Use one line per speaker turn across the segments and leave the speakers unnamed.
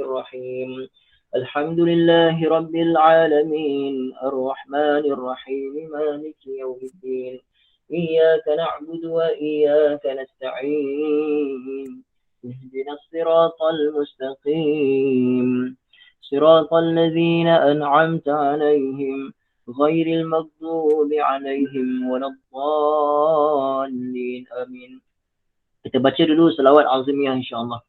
الرحيم الحمد لله رب العالمين الرحمن الرحيم مالك يوم الدين إياك نعبد وإياك نستعين اهدنا الصراط المستقيم صراط الذين أنعمت عليهم غير المغضوب عليهم ولا الضالين آمين. Kita baca dulu salawat azimiyah insyaAllah.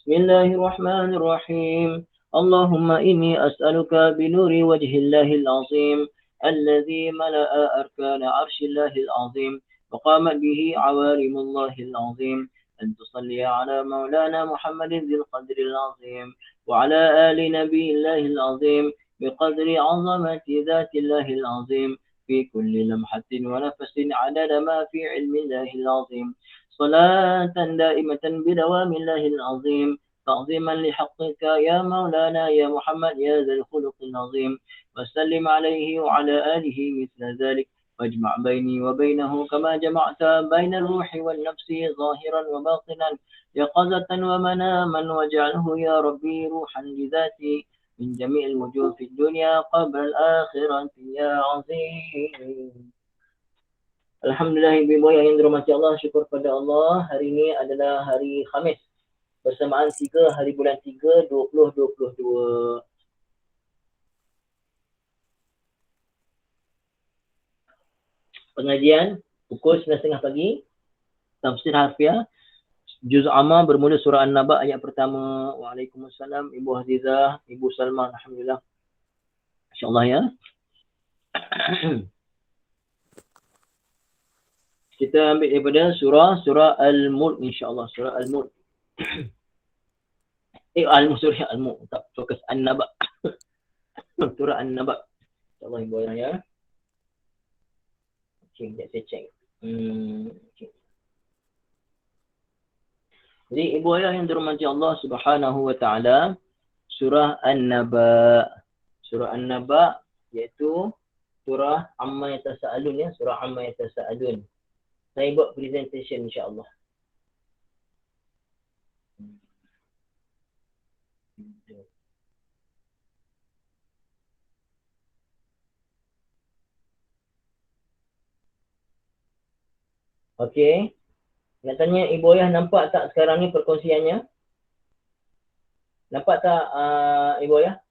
Bismillahirrahmanirrahim. Allahumma inni as'aluka binuri wajhillahil azim الذي ملأ أركان عرش الله العظيم وقامت به عوالم الله العظيم أن تصلي على مولانا محمد ذي القدر العظيم وعلى آل نبي الله العظيم بقدر عظمة ذات الله العظيم في كل لمحة ونفس عدد ما في علم الله العظيم صلاة دائمة بدوام الله العظيم تعظيما لحقك يا مولانا يا محمد يا ذا الخلق العظيم وسلم عليه وعلى آله مثل ذلك واجمع بيني وبينه كما جمعت بين الروح والنفس ظاهرا وباطنا يقظة ومناما واجعله يا ربي روحا لذاتي من جميع الوجوه في الدنيا قبل الآخرة يا عظيم. Alhamdulillah ibu yang dirahmati Allah, syukur pada Allah. Hari ini adalah hari Khamis bersamaan 3 hari bulan 3 2022. Pengajian pukul 9.30 pagi. Tafsir harfiah juz amma bermula surah An-Naba ayat pertama. Waalaikumsalam Ibu Azizah, Ibu Salma, alhamdulillah. Insya-Allah ya. Kita ambil daripada surah Al-Mulk insya-Allah, surah Al-Mulk. Surah Al-Mulk, tak fokus An-Naba. Surah An-Naba. Insya-Allah ibu ayah ya. Okey, saya check. Okay. Jadi ibu ayah yang dirahmati Allah Subhanahu wa taala, surah An-Naba. Surah An-Naba iaitu surah Amma Yatasaalun ya, surah Amma Yatasaalun. Saya buat presentation insya-Allah. Okey. Nak tanya ibu ayah, nampak tak sekarang ni perkongsiannya? Nampak tak ibu ayah?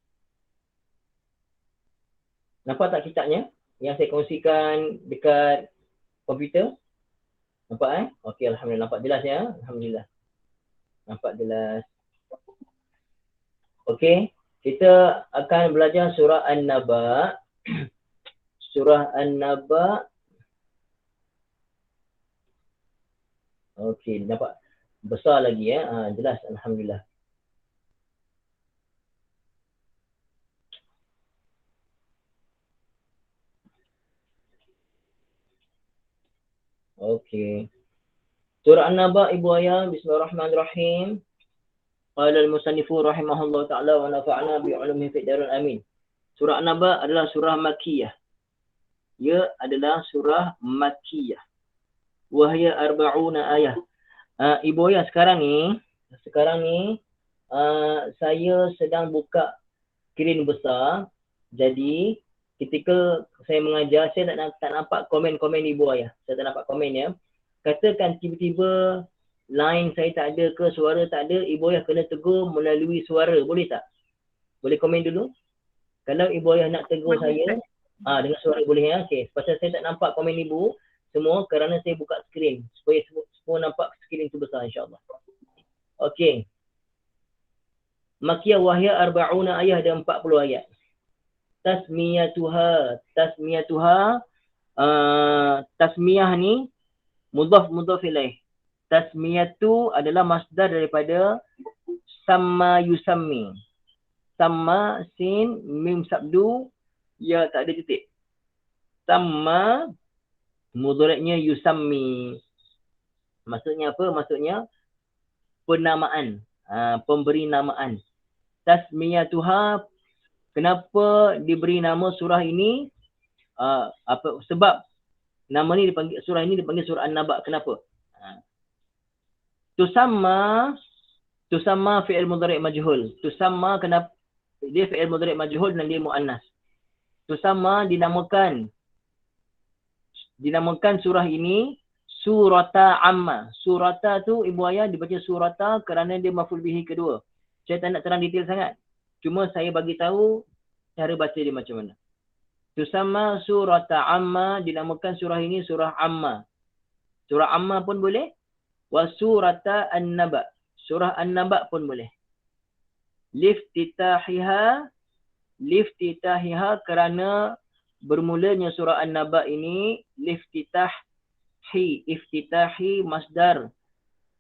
Nampak tak kitabnya yang saya kongsikan dekat komputer? Nampak Okey, alhamdulillah, nampak jelas ya. Alhamdulillah. Nampak jelas. Okey, kita akan belajar surah An-Naba. Surah An-Naba. Okey, nampak besar lagi ya. Jelas, alhamdulillah. Okey. Surah An-Naba ibu ayah, bismillahirrahmanirrahim. Qala al-musannifu rahimahullah ta'ala wa nafa'na bi'ulumihi fid darin amin. Surah An-Naba adalah surah Makkiyah. Ia adalah surah Makkiyah. Wahya arba'una ayah. Ibu ayah sekarang ni saya sedang buka skrin besar. Jadi ketika saya mengajar, saya tak nampak komen-komen ibu ayah. Saya tak nampak komen ya. Katakan tiba-tiba line saya tak ada ke, suara tak ada, ibu ayah kena tegur melalui suara. Boleh tak? Boleh komen dulu? Kalau ibu ayah nak tegur saya, dengan suara boleh ya. Okey. Pasal saya tak nampak komen ibu semua kerana saya buka skrin. Supaya semua nampak skrin tu besar insyaAllah. Okey. Makkiyah wahya arba'una ayah ada 40 ayat. Tasmiyatuha. Tasmiyah ni mudhaf ilaih. Tasmiyatu adalah masdar daripada sama yusammi. Sama sin mim sabdu ya tak ada titik. Sama mudhari'nya yusammi. Maksudnya apa? Maksudnya penamaan, pemberi namaan. Tasmiyatuha, kenapa diberi nama surah ini? Sebab nama ni dipanggil, surah ini dipanggil surah An-Naba. Kenapa? Tusamma Tusamma fi'il mudhari' majhul. Tusamma kenapa dia fi'il mudhari' majhul dan dia muannas. Tusamma dinamakan surah ini surata amma. Surata tu ibu ayah dibaca surata kerana dia maf'ul bihi kedua. Saya tak nak terang detail sangat. Cuma saya bagi tahu cara baca dia macam mana. Tusamma surata amma, dinamakan surah ini surah amma. Surah amma pun boleh. Wa surata an-naba. Surah an-naba pun boleh. Liftitahiha kerana bermulanya surah an-naba ini iftitahi masdar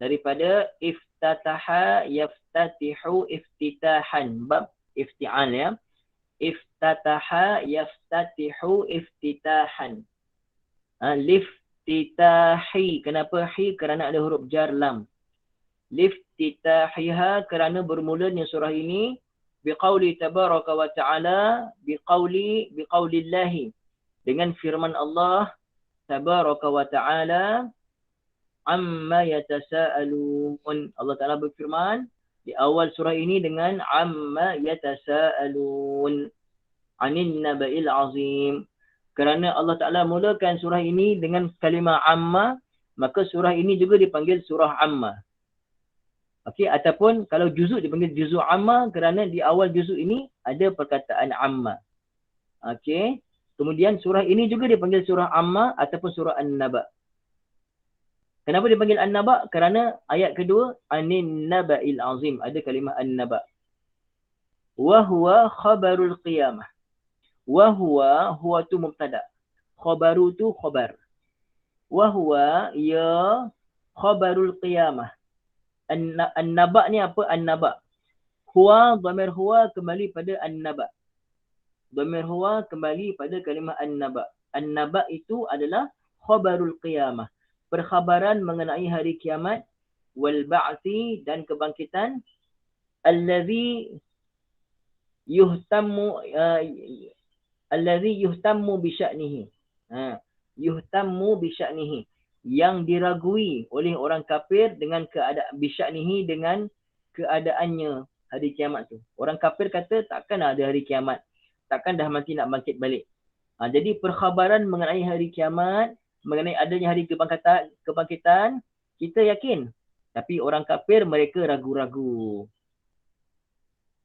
daripada iftataha yaftatihu iftitahan, bab ifti'al ya. Iftataha yaftatihu iftitahan. Liftitahi, kenapa hi? Kerana ada huruf jar lam. Liftitahiha kerana bermulanya surah ini biqauli tabaraka wa ta'ala, biqaulillahi, dengan firman Allah tabaraka wa ta'ala, amma yatasaalun. Allah Ta'ala berfirman di awal surah ini dengan amma yatasaalun anin naba'il azim. Kerana Allah Ta'ala mulakan surah ini dengan kalimah amma, maka surah ini juga dipanggil surah amma. Okey, ataupun kalau juzuk dipanggil juzuk amma kerana di awal juzuk ini ada perkataan amma. Okey. Kemudian surah ini juga dipanggil surah amma ataupun surah an-naba. Kenapa dipanggil an-naba? Kerana ayat kedua anin naba'il azim, ada kalimah an-naba. Wa huwa khabarul qiyamah. Wa huwa tu mubtada. Khabaru tu khabar. Wa huwa ya khabarul qiyamah. An-naba ni apa? An-naba. Huwa, dhamir huwa kembali pada an-naba. Dhamir huwa kembali pada kalimah an-naba. An-naba itu adalah khabarul qiyamah. Perkhabaran mengenai hari kiamat, wal ba'thi, dan kebangkitan, allazi yuhtammu bi sya'nihi. Yuhtammu bi sya'nihi, yang diragui oleh orang kafir dengan bisya'nihi, dengan keadaannya hari kiamat tu. Orang kafir kata takkan ada hari kiamat, takkan dah mati nak bangkit balik. Jadi perkhabaran mengenai hari kiamat, mengenai adanya hari kebangkitan, kita yakin. Tapi orang kafir mereka ragu-ragu.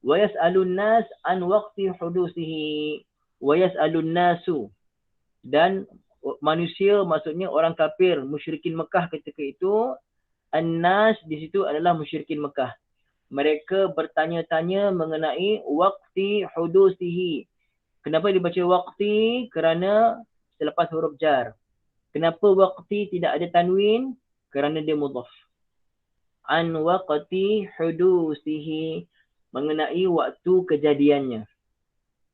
Wa yas'alun nas an waqti hudusihi. Wa yas'alun nasu, dan manusia, maksudnya orang kafir, musyrikin Mekah ketika itu, an-nas di situ adalah musyrikin Mekah. Mereka bertanya-tanya mengenai waqti hudusihi. Kenapa dibaca waqti? Kerana selepas huruf jar. Kenapa waqti tidak ada tanwin? Kerana dia mudhaf. An waqti hudusihi, mengenai waktu kejadiannya.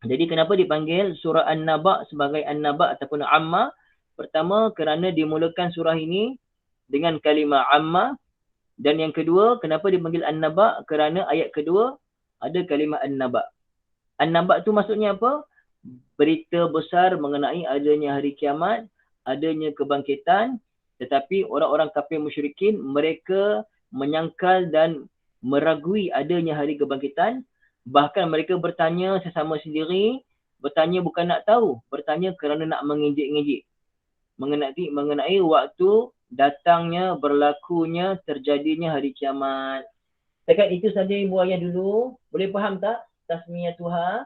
Jadi kenapa dipanggil surah An-Naba sebagai An-Naba ataupun Amma? Pertama, kerana dimulakan surah ini dengan kalimah Amma. Dan yang kedua, kenapa dipanggil An-Naba? Kerana ayat kedua ada kalimah An-Naba. An-Naba tu maksudnya apa? Berita besar mengenai adanya hari kiamat, adanya kebangkitan. Tetapi orang-orang kafir musyrikin, mereka menyangkal dan meragui adanya hari kebangkitan. Bahkan mereka bertanya sesama sendiri, bertanya bukan nak tahu, bertanya kerana nak mengejek-ngejek mengenai waktu datangnya, berlakunya, terjadinya hari kiamat. Setakat itu saja ibu ayah dulu. Boleh faham tak tasmiyatuha?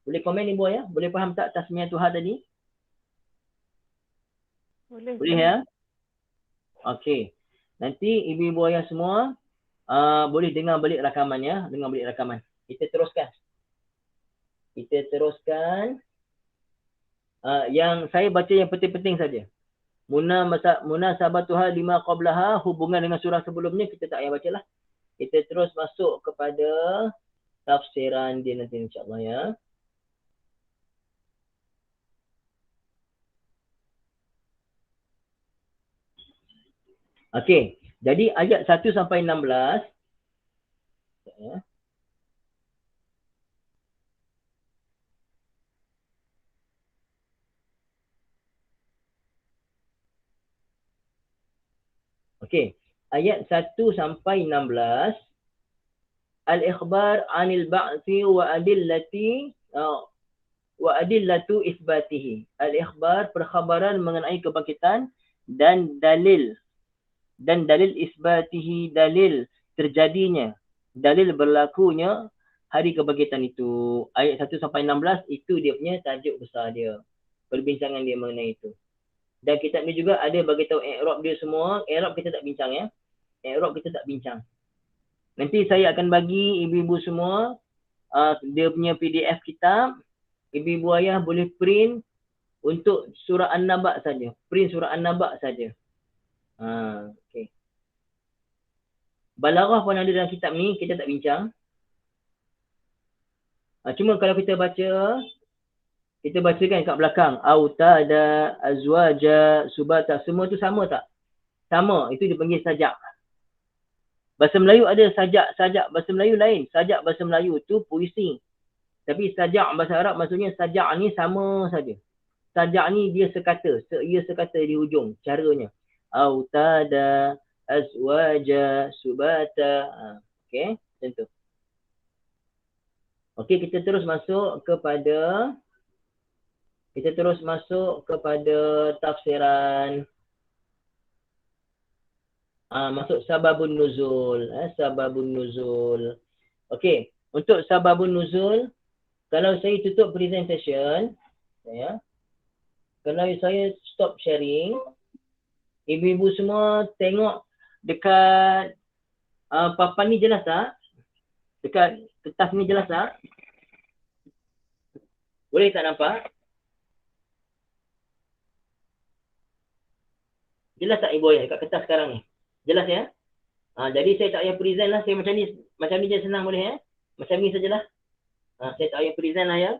Boleh komen ibu ayah? Boleh faham tak tasmiyatuha tadi? Boleh ya? Okey. Nanti ibu-ibu ayah semua boleh dengar balik rakaman ya. Dengar balik rakaman. Kita teruskan. Yang saya baca yang penting-penting saja. Munasabatuha lima qablaha, hubungan dengan surah sebelumnya kita tak payah baca lah. Kita terus masuk kepada tafsiran dia nanti insya-Allah ya. Okey. Jadi ayat 1 sampai 16. Ya. Okey. ayat 1 sampai 16, al-ikhbar 'anil ba'thi wa adillatu isbatihi. Al-ikhbar, perkhabaran mengenai kebangkitan dan dalil isbatihi, dalil terjadinya, dalil berlakunya hari kebangkitan itu. Ayat 1 sampai 16 itu dia punya tajuk besar dia. Perbincangan dia mengenai itu. Dan kitab ni juga ada bagi tahu i'rab dia semua. I'rab kita tak bincang ya. I'rab kita tak bincang. Nanti saya akan bagi ibu-ibu semua dia punya PDF kitab. Ibu-ibu ayah boleh print untuk surah An-Naba saja. Print surah An-Naba saja. Okay. Balaghah pun ada dalam kitab ni, kita tak bincang. Cuma kalau kita baca, kita bacakan kat belakang. Autada, azwaja, subata. Semua tu sama tak? Sama. Itu dipanggil sajak. Bahasa Melayu ada sajak. Bahasa Melayu lain. Sajak bahasa Melayu tu puisi. Tapi sajak bahasa Arab maksudnya sajak ni sama saja. Sajak ni dia sekata. Ia sekata di hujung. Caranya. Autada, azwaja, subata. Okay. Macam tu. Okay, kita terus masuk kepada tafsiran. Masuk sababun nuzul. Sababun nuzul. Okay, untuk sababun nuzul, kalau saya tutup presentation, kalau saya stop sharing, ibu-ibu semua tengok dekat papan ni jelas tak? Dekat kertas ni jelas tak? Boleh tak nampak? Jelas tak ibu ayah dekat kertas sekarang ni? Jelas ya? Jadi saya tak payah present lah. Saya macam ni je senang boleh ya? Macam ni sajalah. Saya tak payah present lah ya.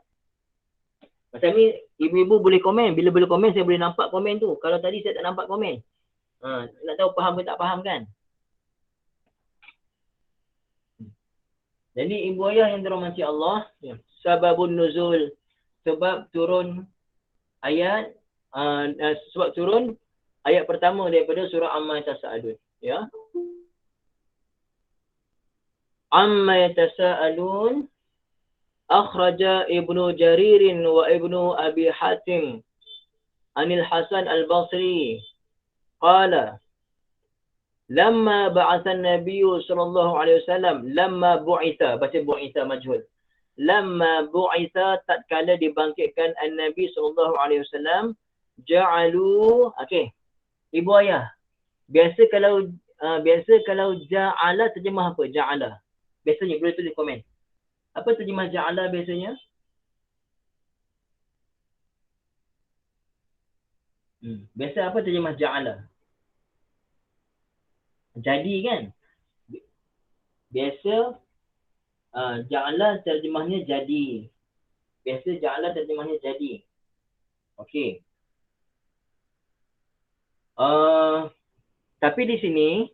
Macam ni ibu-ibu boleh komen. Bila boleh komen saya boleh nampak komen tu. Kalau tadi saya tak nampak komen. Nak tahu faham ke tak faham kan? Jadi ibu ayah yang dirahmati Allah, sababun nuzul, sebab turun ayat pertama daripada surah Amma Yatasa'alun, ya. Amma Yatasa'alun akhraja Ibnu Jaririn wa Ibnu Abi Hatim anil Hasan al-Basri qala lamma ba'atha an-nabiy sallallahu alaihi wasallam, lamma bu'itha, baca bu'itha majhul, lamma bu'itha, tatkala dibangkitkan an-nabi sallallahu alaihi wasallam, ja'alu, okey ibu ayah, biasa kalau ja'ala terjemah apa? Ja'ala biasanya boleh tulis komen. Apa terjemah ja'ala biasanya? Biasa apa terjemah ja'ala? Jadi kan? Biasa ja'ala terjemahnya jadi. Biasa ja'ala terjemahnya jadi. Okey. Tapi di sini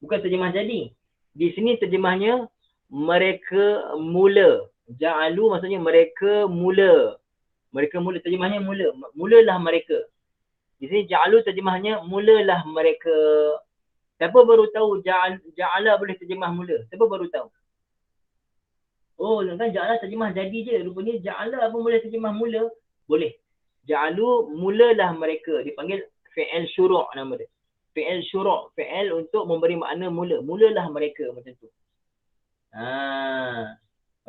bukan terjemah jadi. Di sini terjemahnya mereka mula. Ja'alu maksudnya mereka mula. Mereka mula, terjemahnya mula. Mulalah mereka. Di sini ja'alu terjemahnya mulalah mereka. Siapa baru tahu ja'ala boleh terjemah mula? Siapa baru tahu? Oh, kan ja'ala terjemah jadi je. Rupanya ja'ala pun boleh terjemah mula. Boleh. Ja'alu mulalah mereka. Dipanggil fi'il syuru' nama dia. Fi'il syuru'. Fi'il untuk memberi makna mula. Mulalah mereka macam tu.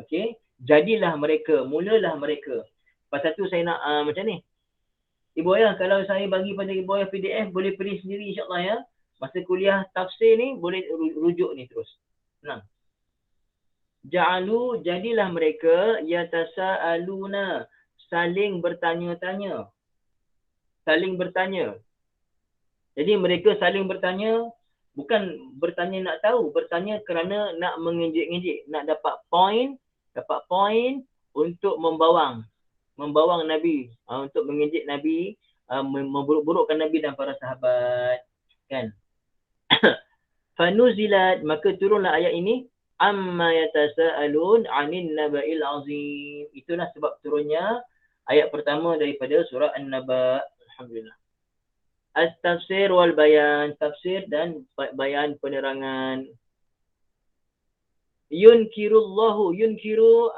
Okey. Jadilah mereka. Mulalah mereka. Pasal tu saya nak macam ni. Ibu ayah, kalau saya bagi pada ibu ayah PDF, boleh print sendiri insyaAllah ya. Masa kuliah tafsir ni, boleh rujuk ni terus. Senang. Ja'alu, jadilah mereka, yatasa'aluna, saling bertanya-tanya. Saling bertanya. Jadi mereka saling bertanya, bukan bertanya nak tahu, bertanya kerana nak mengejek-ngejek, nak dapat poin untuk membawang Nabi, untuk mengejek Nabi, memburuk-burukkan Nabi dan para sahabat, kan? Fanuzilat, maka turunlah ayat ini, amma yatasa'alun 'anil naba'il 'azim. Itulah sebab turunnya ayat pertama daripada surah An-Naba. Alhamdulillah. At-tafsir wal bayan, tafsir dan bayan penerangan. Yunkirullahu, yunkiru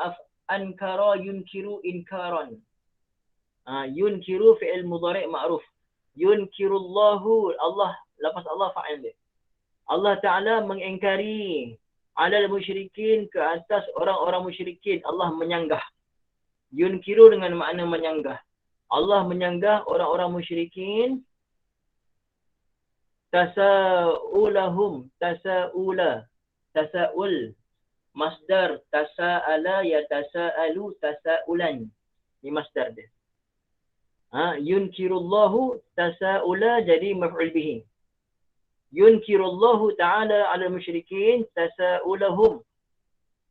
ankara, yunkiru inkaran. Yunkiru fi'il mudhari' ma'ruf. Yunkirullahu, Allah, lepas Allah fa'il dia. Allah Ta'ala mengingkari alal musyrikin, ke atas orang-orang musyrikin. Allah menyanggah. Yunkiru dengan makna menyanggah. Allah menyanggah orang-orang musyrikin. Tasa'ulahum, tasa'ul, masdar, tasa'ala, yatasa'alu, tasa'ulan. Ini masdar dia. Yunkirullahu, tasa'ula jadi maf'ul bihi. Yunkirullahu ta'ala ala musyrikin, tasa'ulahum.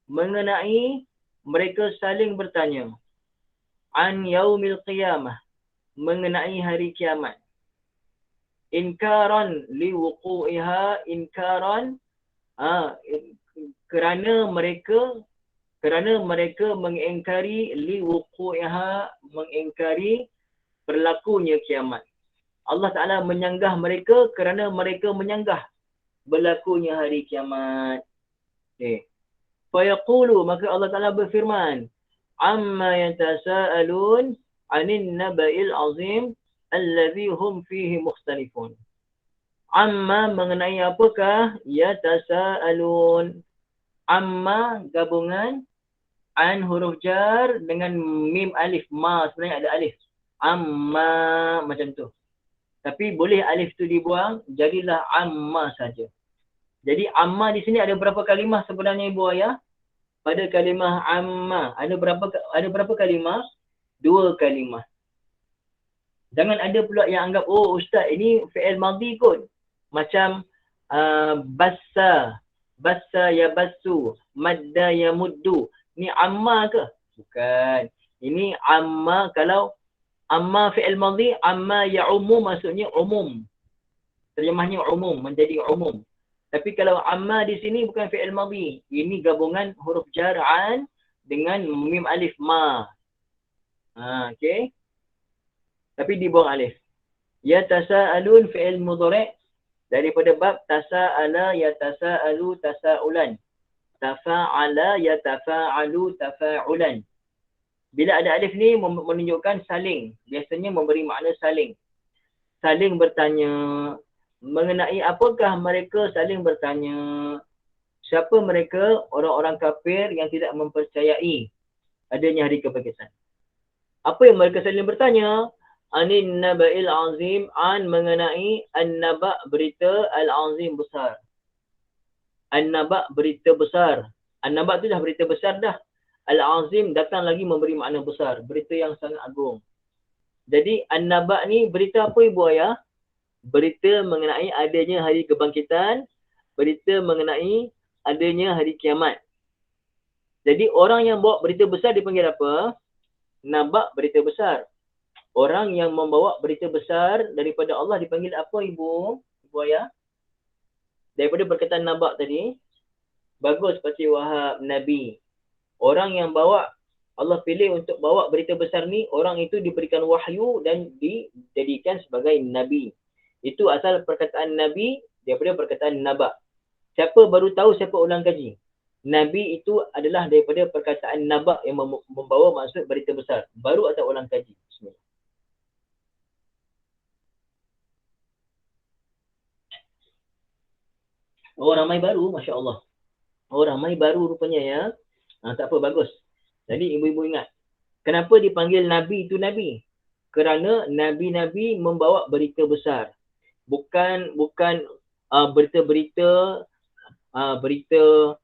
Mengenai mereka saling bertanya. An yaumil qiyamah. Mengenai hari kiamat. Inkaran liwuqu'iha, inkaran kerana mereka mengingkari liwuqu'iha, mengingkari berlakunya kiamat. Allah Ta'ala menyanggah mereka kerana mereka menyanggah berlakunya hari kiamat. Okay. Fayaqulu, maka Allah Ta'ala berfirman, amma yatasa'alun anin naba'il azim allazi hum fihi mukhtalifun. Amma mengenai apakah? Yatasa'alun. Amma gabungan an huruf jar dengan mim alif ma, sebenarnya ada alif. Amma macam tu. Tapi boleh alif tu dibuang, jadilah amma saja. Jadi amma di sini ada berapa kalimah sebenarnya ibu ayah? Pada kalimah amma ada berapa kalimah? 2 kalimah. Jangan ada pula yang anggap, oh ustaz ini fi'il madhi kot. Macam bassa ya bassu, madda ya muddu. Ni amma ke? Bukan. Ini amma, kalau amma fi'il madhi, amma ya umum maksudnya umum. Terjemahnya umum, menjadi umum. Tapi kalau amma di sini bukan fi'il madhi. Ini gabungan huruf jar'an dengan mim alif ma. Okay. Tapi dibuang alif. Yatasa'alun fi'il mudhari' daripada bab tasa'ala, yatasa'alu, tasa'ulan. Tafa'ala, yatafa'alu, tafa'ulan. Bila ada alif ni menunjukkan saling. Biasanya memberi makna saling. Saling bertanya. Mengenai apakah mereka saling bertanya? Siapa mereka? Orang-orang kafir yang tidak mempercayai adanya hari kebangkitan. Apa yang mereka saling bertanya? Anin naba'il azim, an mengenai an-naba' berita al-azim besar. An-naba' berita besar. An-naba' tu dah berita besar dah. Al-azim datang lagi memberi makna besar, berita yang sangat agung. Jadi an-naba' ni berita apa ibu ayah? Berita mengenai adanya hari kebangkitan, berita mengenai adanya hari kiamat. Jadi orang yang bawa berita besar dipanggil apa? Naba' berita besar. Orang yang membawa berita besar daripada Allah dipanggil apa ibu ayah? Daripada perkataan naba' tadi, bagus Pakcik Wahab, Nabi. Orang yang bawa, Allah pilih untuk bawa berita besar ni, orang itu diberikan wahyu dan dijadikan sebagai Nabi. Itu asal perkataan Nabi daripada perkataan naba'. Siapa baru tahu, siapa ulang kaji? Nabi itu adalah daripada perkataan naba' yang membawa maksud berita besar. Baru atau ulang kaji? Bismillah. Oh, ramai baru, Masya Allah. Oh, ramai baru rupanya ya. Tak apa, bagus. Jadi ibu-ibu ingat. Kenapa dipanggil Nabi itu Nabi? Kerana Nabi-Nabi membawa berita besar. Bukan berita-berita berita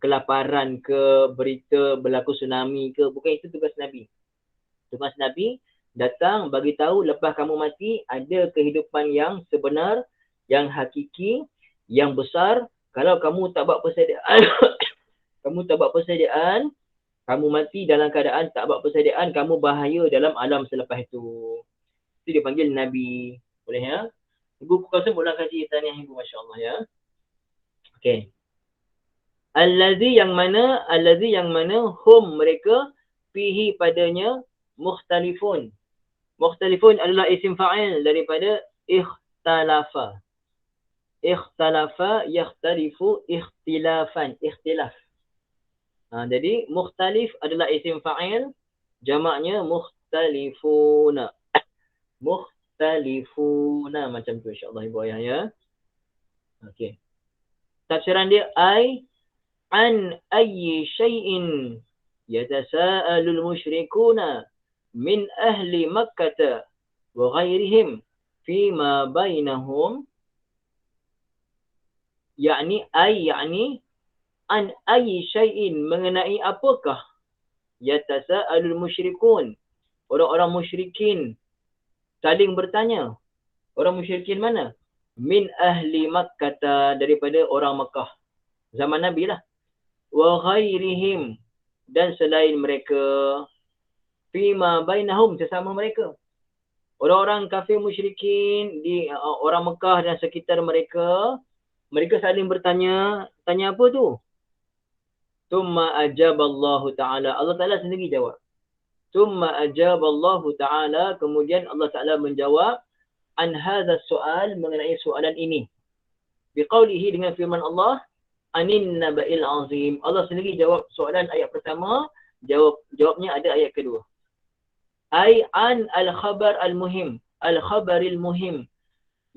kelaparan ke, berita berlaku tsunami ke. Bukan itu tugas Nabi. Tugas Nabi datang bagi tahu lepas kamu mati ada kehidupan yang sebenar, yang hakiki, yang besar. Kalau kamu tak buat persediaan, kamu mati dalam keadaan tak buat persediaan, kamu bahaya dalam alam selepas itu. Itu dipanggil Nabi. Boleh ya? Ibu Qasim ulang kaji tanya ibu, Masya Allah ya. Okey. Allazi yang mana hum mereka fihi padanya mukhtalifun. Mukhtalifun adalah isim fa'il daripada ikhtalafa. Ikhtalafa, yakhtalifu, ikhtilafan, ikhtilaf. Jadi mukhtalif adalah isim fa'il, jamaknya mukhtalifuna. Mukhtalifuna macam tu insya-Allah ibu ayah ya. Okey. Tafsiran dia an ayyi syai'in yatasaalul musyrikuna min ahli Makkah wa ghairihim fima bainahum, yakni an ayyi syai'in, mengenai apakah, yatasaalul musyrikun, orang-orang musyrikin saling bertanya. Orang musyrikin mana? Min ahli Makkah, daripada orang Mekah zaman Nabi lah. Wa ghairihim, dan selain mereka, fima bainahum, sesama mereka. Orang-orang kafir musyrikin di orang Mekah dan sekitar mereka, mereka saling bertanya. Tanya apa tu? Thumma ajaballahu ta'ala, Allah Ta'ala sendiri jawab. Thumma ajaballahu ta'ala, kemudian Allah Ta'ala menjawab an hadha soal, mengenai soalan ini. Biqaulihi, dengan firman Allah, anin naba'il azim. Allah sendiri jawab soalan ayat pertama, jawabnya ada ayat kedua. Ai an al-khabar al-muhim, al-khabaril muhim,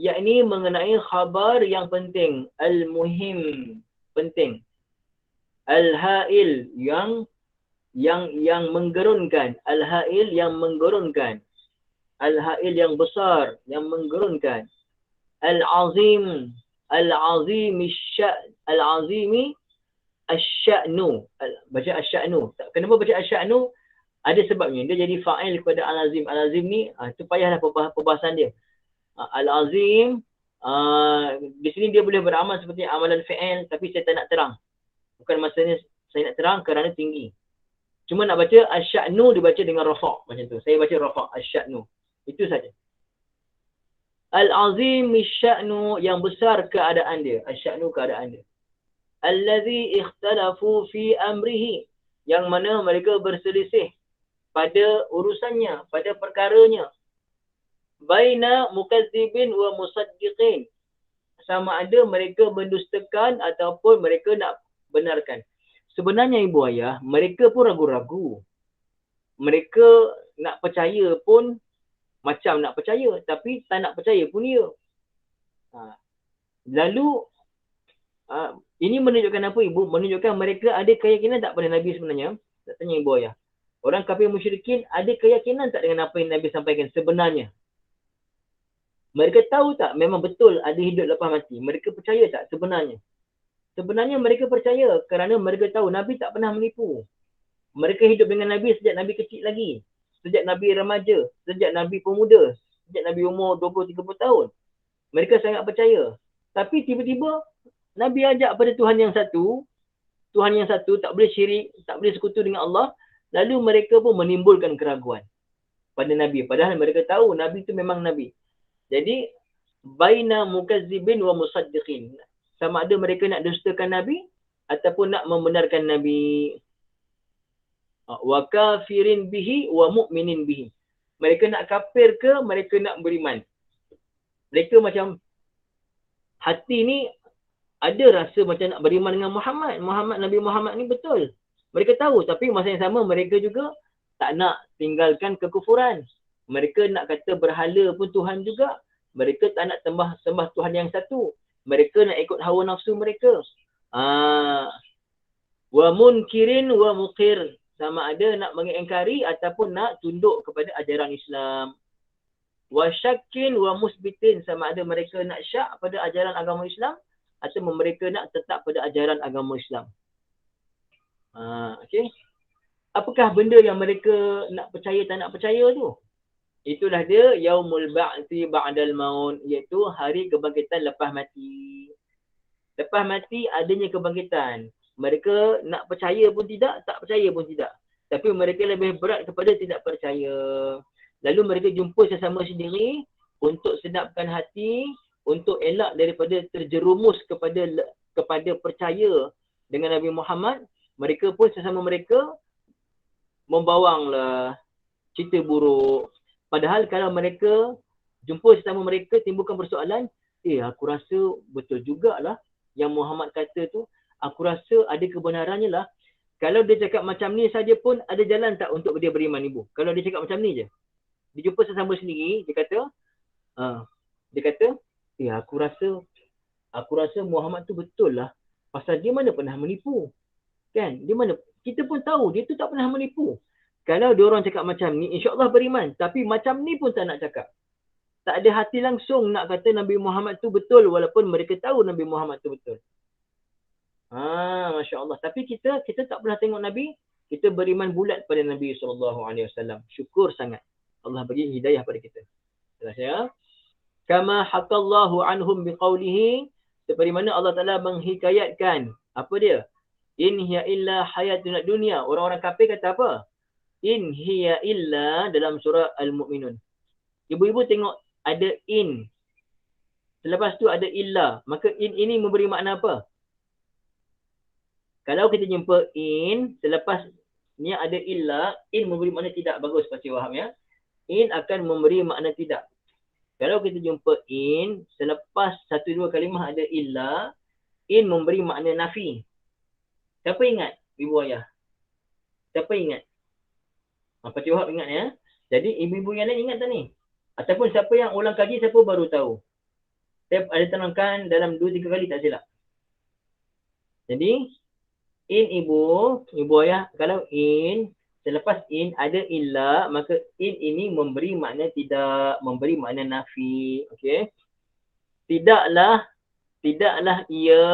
yakni mengenai khabar yang penting, al-muhim, penting, al-ha'il, yang menggerunkan, al-ha'il, yang menggerunkan, al-ha'il, yang besar, yang menggerunkan, al-azim, al-azimi sya', al-azimi asy-sya'nu. Baca asy-sya'nu. Kenapa baca asy-sya'nu? Ada sebabnya. Dia jadi fa'il kepada al-azim. Al-azim ni, itu payahlah perbahasan dia. Al-azim, di sini dia boleh beramal seperti amalan fi'il, tapi saya tak nak terang. Bukan masanya saya nak terang kerana tinggi. Cuma nak baca asy-sya'nu, dibaca dengan rafa' macam tu. Saya baca rafa' asy-sya'nu. Itu saja. Al-azim sya'nu, yang besar keadaan dia. Asy-sya'nu, keadaan dia. Allazi ikhtalafu fi amrihi, yang mana mereka berselisih pada urusannya, pada perkaranya. Baina mukadzibin wa musaddiqin, sama ada mereka mendustakan ataupun mereka nak benarkan. Sebenarnya ibu ayah, mereka pun ragu-ragu. Mereka nak percaya pun macam nak percaya, tapi tak nak percaya pun dia. Lalu ini menunjukkan apa ibu? Menunjukkan mereka ada keyakinan tak pada Nabi sebenarnya? Tak tanya ibu ayah. Orang kafir musyrikin ada keyakinan tak dengan apa yang Nabi sampaikan sebenarnya? Mereka tahu tak memang betul ada hidup lepas mati? Mereka percaya tak sebenarnya? Sebenarnya mereka percaya kerana mereka tahu Nabi tak pernah menipu. Mereka hidup dengan Nabi sejak Nabi kecil lagi. Sejak Nabi remaja, sejak Nabi pemuda, sejak Nabi umur 20-30 tahun. Mereka sangat percaya. Tapi tiba-tiba Nabi ajak pada Tuhan yang satu. Tuhan yang satu, tak boleh syirik, tak boleh sekutu dengan Allah. Lalu mereka pun menimbulkan keraguan pada Nabi. Padahal mereka tahu Nabi itu memang Nabi. Jadi, baina mukazzibin wa musaddiqin. Sama ada mereka nak dustakan Nabi ataupun nak membenarkan Nabi. Wa kafirin bihi wa mu'minin bihi. Mereka nak kafir ke mereka nak beriman? Mereka macam hati ni ada rasa macam nak beriman dengan Muhammad. Nabi Muhammad ni betul. Mereka tahu, tapi masa yang sama mereka juga tak nak tinggalkan kekufuran. Mereka nak kata berhala pun Tuhan juga. Mereka tak nak sembah Tuhan yang satu. Mereka nak ikut hawa nafsu mereka. Wa munkirin wa muqir. Sama ada nak mengingkari ataupun nak tunduk kepada ajaran Islam. Wa syakkin wa musbitin. Sama ada mereka nak syak pada ajaran agama Islam atau mereka nak tetap pada ajaran agama Islam. Okay. Apakah benda yang mereka nak percaya tak nak percaya tu? Itulah dia yaumul ba'tsi ba'dal maut, iaitu hari kebangkitan lepas mati. Lepas mati adanya kebangkitan. Mereka nak percaya pun tidak, tak percaya pun tidak. Tapi mereka lebih berat kepada tidak percaya. Lalu mereka jumpa sesama sendiri untuk sedapkan hati, untuk elak daripada terjerumus kepada percaya dengan Nabi Muhammad. Mereka pun sesama mereka membawanglah cerita buruk. Padahal kalau mereka Jumpa sesama mereka, timbulkan persoalan, aku rasa betul jugalah yang Muhammad kata tu, aku rasa ada kebenarannya lah. Kalau dia cakap macam ni saja pun, ada jalan tak untuk dia beriman ibu? Kalau dia cakap macam ni je. Dia jumpa sesama sendiri, dia kata, dia kata, aku rasa Muhammad tu betul lah. Pasal dia mana pernah menipu. Kan? Dia mana, kita pun tahu dia tu tak pernah menipu. Kalau dia orang cakap macam ni, insya-Allah beriman. Tapi macam ni pun tak nak cakap. Tak ada hati langsung nak kata Nabi Muhammad tu betul walaupun mereka tahu Nabi Muhammad tu betul. Masya Allah. Tapi kita tak pernah tengok Nabi, kita beriman bulat pada Nabi SAW. Syukur sangat. Allah bagi hidayah pada kita. Jelas ya? Kama hakallahu anhum biqaulihi, seperti mana Allah Taala menghikayatkan apa dia? In hiya illa hayatuna dunya. Orang-orang kafir kata apa? In hiya illa dalam surah Al-Mu'minun. Ibu-ibu tengok ada in. Selepas tu ada illa. Maka in ini memberi makna apa? Kalau kita jumpa in, selepas ni ada illa, in memberi makna tidak. Bagus pasti faham ya. In akan memberi makna tidak. Kalau kita jumpa in, selepas satu dua kalimah ada illa, in memberi makna nafi. Siapa ingat? Ibu ayah. Siapa ingat? Pak Cik Wahab ingat ya. Jadi ibu-ibu yang lain ingat tak ni? Ataupun siapa yang ulang kaji, siapa baru tahu? Saya ada terangkan dalam 2-3 kali tak silap. Jadi, in ibu ayah, kalau in, selepas in ada illa, maka in ini memberi makna tidak, memberi makna nafi. Okay? Tidaklah ia,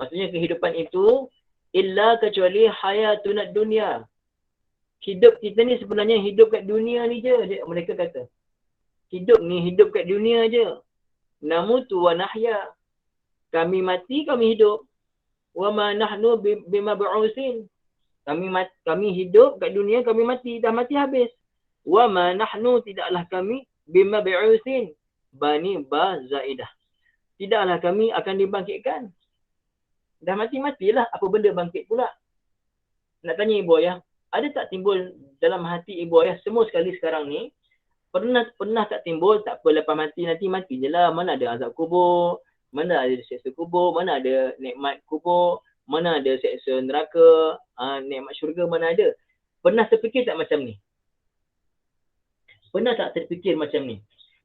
maksudnya kehidupan itu, illa kecuali hayatun dunia. Hidup kita ni sebenarnya hidup kat dunia ni je, mereka kata. Hidup ni hidup kat dunia je. Namutu wa nahya. Kami mati, kami hidup. Wa ma nahnu bimab'usin. Kami hidup kat dunia, kami mati. Dah mati habis. Wa ma nahnu, tidaklah kami bimab'usin. Bani ba zaidah. Tidaklah kami akan dibangkitkan. Dah mati-matilah, apa benda bangkit pula? Nak tanya ibu ayah, ada tak timbul dalam hati ibu ayah semua sekali sekarang ni, pernah tak timbul, tak apa lepas mati, nanti mati je lah, mana ada azab kubur, mana ada seksa kubur, mana ada nikmat kubur, mana ada seksa neraka, nikmat syurga mana ada. Pernah terfikir tak macam ni? Pernah tak terfikir macam ni?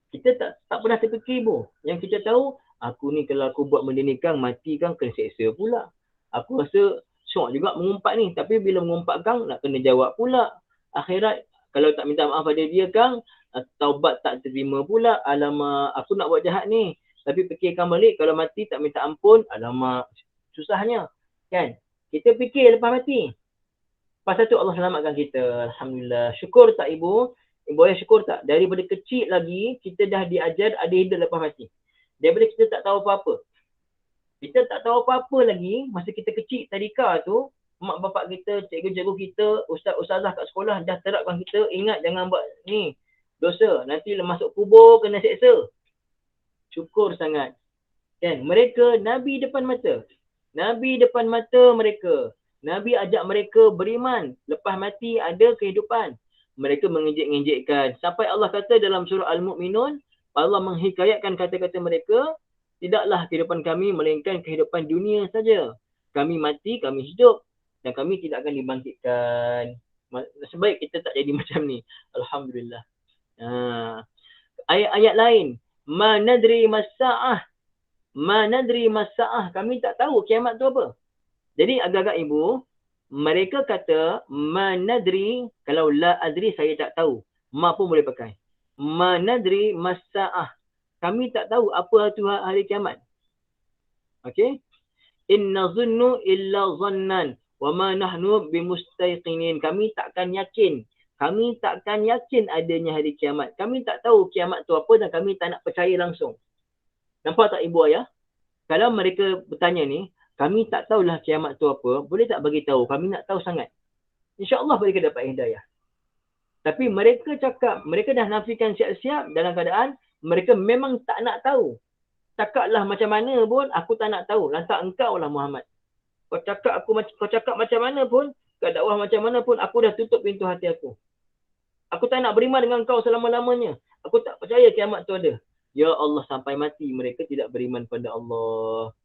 Kita tak pernah terfikir ibu. Yang kita tahu, aku ni kalau aku buat benda ni kang, mati kang kena seksa pula. Aku rasa syok juga mengumpat ni. Tapi bila mengumpat kang, nak kena jawab pula. Akhirat, kalau tak minta maaf pada dia kang, taubat tak terima pula. Alamak, aku nak buat jahat ni. Tapi fikirkan balik, kalau mati tak minta ampun, alamak, susahnya. Kan? Kita fikir lepas mati. Pasal tu Allah selamatkan kita. Alhamdulillah. Syukur tak ibu? Ibu ayah syukur tak? Daripada kecil lagi, kita dah diajar ada hidup lepas mati. Daripada kita tak tahu apa-apa. Kita tak tahu apa-apa lagi, masa kita kecil tadika tu, mak bapak kita, cikgu-cikgu kita, ustaz-ustazah kat sekolah dah terapkan kita, ingat jangan buat ni, dosa. Nanti masuk kubur, kena seksa. Syukur sangat. Kan? Mereka, Nabi depan mata. Nabi depan mata mereka. Nabi ajak mereka beriman. Lepas mati ada kehidupan. Mereka menginjek-injekkan. Sampai Allah kata dalam surah Al-Mu'minun, Allah menghikayatkan kata-kata mereka, tidaklah kehidupan kami melainkan kehidupan dunia saja. Kami mati, kami hidup. Dan kami tidak akan dibangkitkan. Sebaik kita tak jadi macam ni. Alhamdulillah. Ayat-ayat lain. Ma nadri mas-sa'ah. Ma nadri mas-sa'ah. Kami tak tahu kiamat tu apa. Jadi agak-agak ibu, mereka kata, ma nadri, kalau la adri saya tak tahu. Ma pun boleh pakai. Ma nadri mas-sa'ah. Kami tak tahu apa tu hari kiamat. Okey? Inna zunnu illa zannan. Wa ma nahnu bimustayqinin. Kami takkan yakin. Kami takkan yakin adanya hari kiamat. Kami tak tahu kiamat tu apa dan kami tak nak percaya langsung. Nampak tak ibu ayah? Kalau mereka bertanya ni, kami tak tahulah kiamat tu apa, boleh tak bagi tahu? Kami nak tahu sangat. InsyaAllah mereka dapat hidayah. Tapi mereka cakap, mereka dah nafikan siap-siap dalam keadaan mereka memang tak nak tahu. Cakaplah macam mana pun, aku tak nak tahu. Lantak engkau lah Muhammad. Kau cakap macam mana pun, kau dakwah macam mana pun, aku dah tutup pintu hati aku. Aku tak nak beriman dengan kau selama-lamanya. Aku tak percaya kiamat tu ada. Ya Allah, sampai mati mereka tidak beriman pada Allah.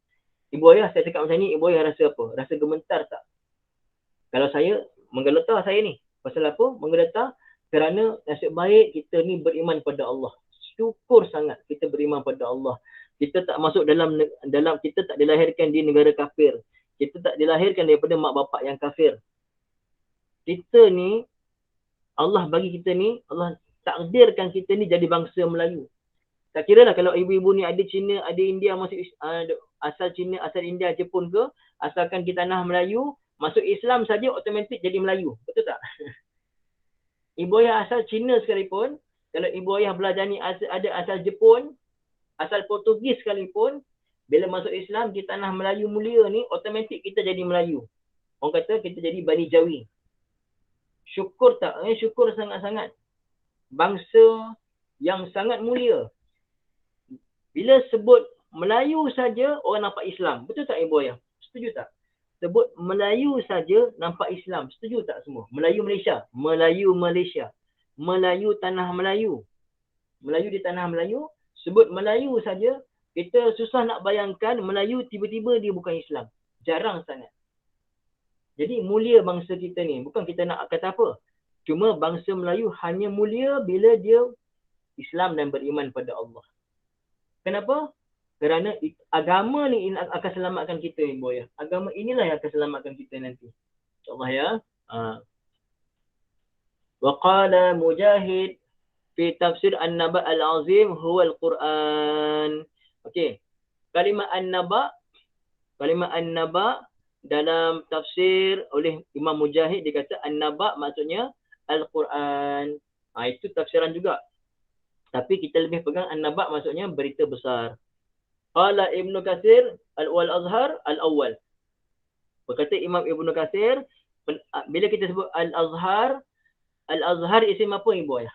Ibu ayah saya cakap macam ni, ibu ayah rasa apa? Rasa gemetar tak? Kalau saya, menggeletar saya ni. Pasal apa? Menggeletar kerana nasib baik kita ni beriman pada Allah. Syukur sangat kita beriman pada Allah. Kita tak masuk dalam kita tak dilahirkan di negara kafir. Kita tak dilahirkan daripada mak bapak yang kafir. Kita ni, Allah bagi kita ni, Allah takdirkan kita ni jadi bangsa Melayu. Tak kira lah kalau ibu-ibu ni ada Cina, ada India, masuk asal Cina, asal India, Jepun ke, asalkan kita tanah Melayu, masuk Islam saja automatik jadi Melayu. Betul tak? Ibu ayah asal Cina sekalipun, kalau ibu ayah belajar ni ada asal Jepun, asal Portugis sekalipun, bila masuk Islam di tanah Melayu mulia ni, automatik kita jadi Melayu. Orang kata kita jadi Bani Jawi. Syukur tak? Syukur sangat-sangat. Bangsa yang sangat mulia. Bila sebut Melayu saja, orang nampak Islam. Betul tak ibu ayah? Setuju tak? Sebut Melayu saja nampak Islam. Setuju tak semua? Melayu Malaysia. Melayu Malaysia. Melayu Tanah Melayu. Melayu di Tanah Melayu. Sebut Melayu saja, kita susah nak bayangkan Melayu tiba-tiba dia bukan Islam. Jarang sangat. Jadi mulia bangsa kita ni. Bukan kita nak kata apa. Cuma bangsa Melayu hanya mulia bila dia Islam dan beriman pada Allah. Kenapa? Kerana agama ni akan selamatkan kita, ibu ayah. Agama inilah yang akan selamatkan kita nanti. InsyaAllah ya. Wa qala Mujahid fi tafsir An-Naba' Al-Azim huwa Al-Quran. Okey. Kalimah An-Naba' dalam tafsir oleh Imam Mujahid, dia kata An-Naba' maksudnya Al-Quran. Itu tafsiran juga. Tapi kita lebih pegang An-Naba' maksudnya berita besar. Qala Ibn Katsir Al-Azhar Al-Awwal. Berkata Imam Ibn Katsir, bila kita sebut Al-Azhar, Al-Azhar isim apa ibu ayah?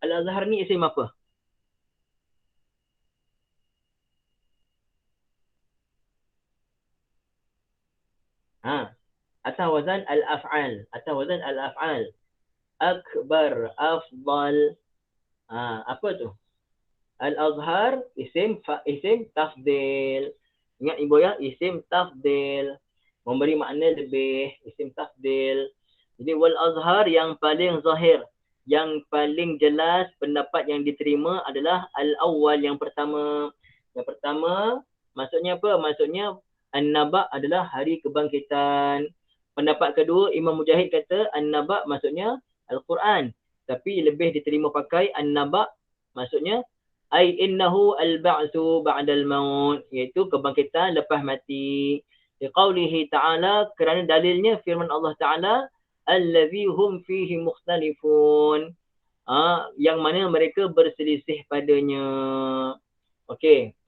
Al-Azhar ni isim apa? Atas wazan Al-Af'al. Atas wazan Al-Af'al. Akbar, afdal. Apa tu? Al-Azhar isim tafdil. Ingat ibu ya, isim tafdil. Memberi makna lebih, isim tafdil. Jadi wal azhar yang paling zahir, yang paling jelas pendapat yang diterima adalah al-awwal, yang pertama. Yang pertama maksudnya apa? Maksudnya An-Naba' adalah hari kebangkitan. Pendapat kedua Imam Mujahid kata An-Naba' maksudnya Al-Quran. Tapi lebih diterima pakai An-Naba' maksudnya ai innahu al-ba'tsu ba'dal maut, iaitu kebangkitan lepas mati. Liqaulihi ta'ala, kerana dalilnya firman Allah Ta'ala, allazi hum fihi mukhtalifun, yang mana mereka berselisih padanya. Okey.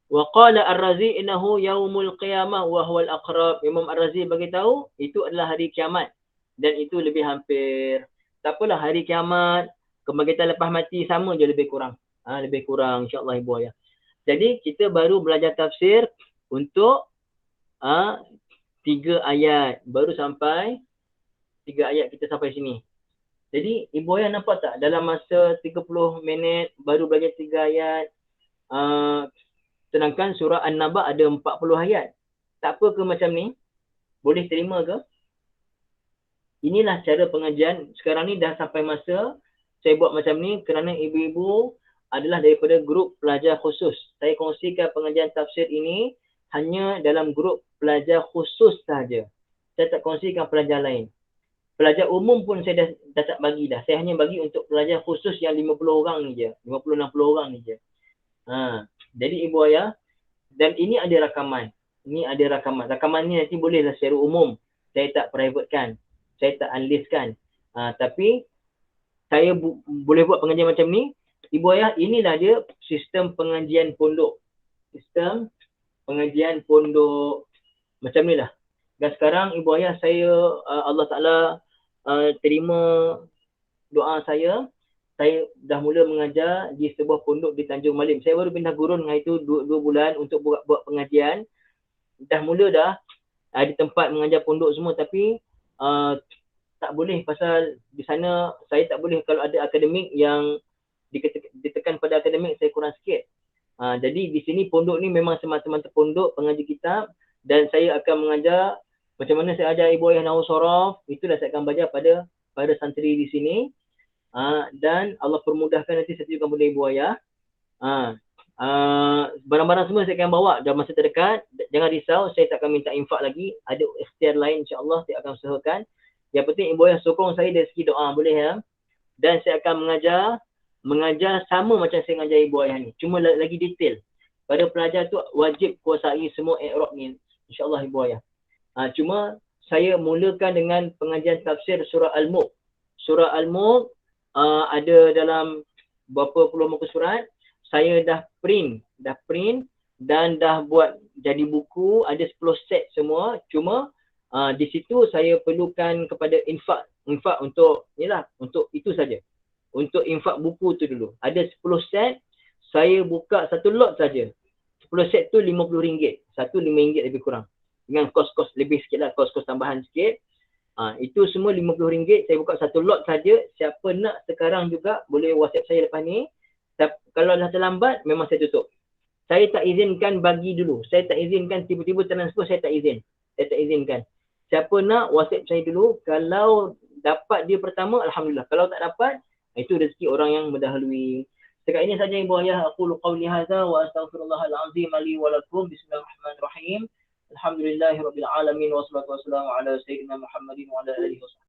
Wa qala Ar-Razi innahu yaumul qiyamah wa huwa al-aqrab. Imam Ar-Razi bagi tahu itu adalah hari kiamat dan itu lebih hampir. Tak apalah, hari kiamat, kebangkitan lepas mati sama je, lebih kurang. Lebih kurang insya-Allah ibu ayah. Jadi kita baru belajar tafsir untuk 3 ayat. Baru sampai 3 ayat kita sampai sini. Jadi ibu ayah nampak tak, dalam masa 30 minit baru belajar 3 ayat. Sedangkan surah An-Naba ada 40 ayat. Tak apa ke macam ni? Boleh terima ke? Inilah cara pengajian. Sekarang ni dah sampai masa saya buat macam ni kerana ibu-ibu adalah daripada grup pelajar khusus. Saya kongsikan pengajian tafsir ini hanya dalam grup pelajar khusus sahaja. Saya tak kongsikan pelajar lain. Pelajar umum pun saya dah tak bagi dah. Saya hanya bagi untuk pelajar khusus yang 50 orang ni je. 50-60 orang ni je. Jadi ibu ayah, dan ini ada rakaman. Ini ada rakaman. Rakaman ni nanti bolehlah secara umum. Saya tak privatekan. Saya tak unlistkan. Tapi saya boleh buat pengajian macam ni. Ibu ayah, inilah dia sistem pengajian pondok. Sistem pengajian pondok. Macam ni lah. Dan sekarang ibu ayah, saya Allah Ta'ala terima doa saya. Saya dah mula mengajar di sebuah pondok di Tanjung Malim. Saya baru pindah gurun dengan itu 2 bulan untuk buat pengajian. Dah mula dah di tempat mengajar pondok semua, tapi tak boleh, pasal di sana saya tak boleh. Kalau ada akademik yang ditekan pada akademik, saya kurang sikit. Jadi di sini pondok ni memang semata-mata pondok pengaji kitab, dan saya akan mengajar macam mana saya ajar ibu ayah nahwu sorof, itulah saya akan belajar pada santri di sini. Dan Allah permudahkan nanti saya tunjukkan pada ibu ayah. Barang-barang semua saya akan bawa dalam masa terdekat. Jangan risau, saya tak akan minta infak lagi. Ada ikhtiar lain, insyaAllah saya akan usahakan. Yang penting ibu ayah sokong saya dari segi doa, boleh ya. Dan saya akan mengajar sama macam saya mengajar ibu ayah ni, cuma lagi detail. Pada pelajar tu wajib kuasai semua i'rab ni, insyaAllah ibu ayah. Cuma saya mulakan dengan pengajian tafsir surah Al-Mulk. Surah Al-Mulk ada dalam berapa puluh muka surat. Saya dah print dan dah buat jadi buku, ada 10 set semua. Cuma di situ saya perlukan kepada infak untuk inilah, untuk itu saja. Untuk infak buku tu dulu. Ada 10 set, saya buka satu lot saja. 10 set tu RM50. Satu RM5 lebih kurang. Dengan kos-kos lebih sikit lah, kos-kos tambahan sikit. Itu semua RM50. Saya buka satu lot saja. Siapa nak sekarang juga boleh WhatsApp saya lepas ni. Kalau dah terlambat, memang saya tutup. Saya tak izinkan bagi dulu. Saya tak izinkan tiba-tiba transfer, saya tak izin. Saya tak izinkan. Siapa nak WhatsApp saya dulu. Kalau dapat dia pertama, alhamdulillah. Kalau tak dapat, itu rezeki orang yang mendahului. Setakat ini saja ibu ayah, aku qauli hadza wa astaghfirullahal azim li wa lakum. Bismillahirrahmanirrahim. Alhamdulillahirabbil alamin wassalatu wassalamu ala sayyidina Muhammadin wa ala alihi wasallam.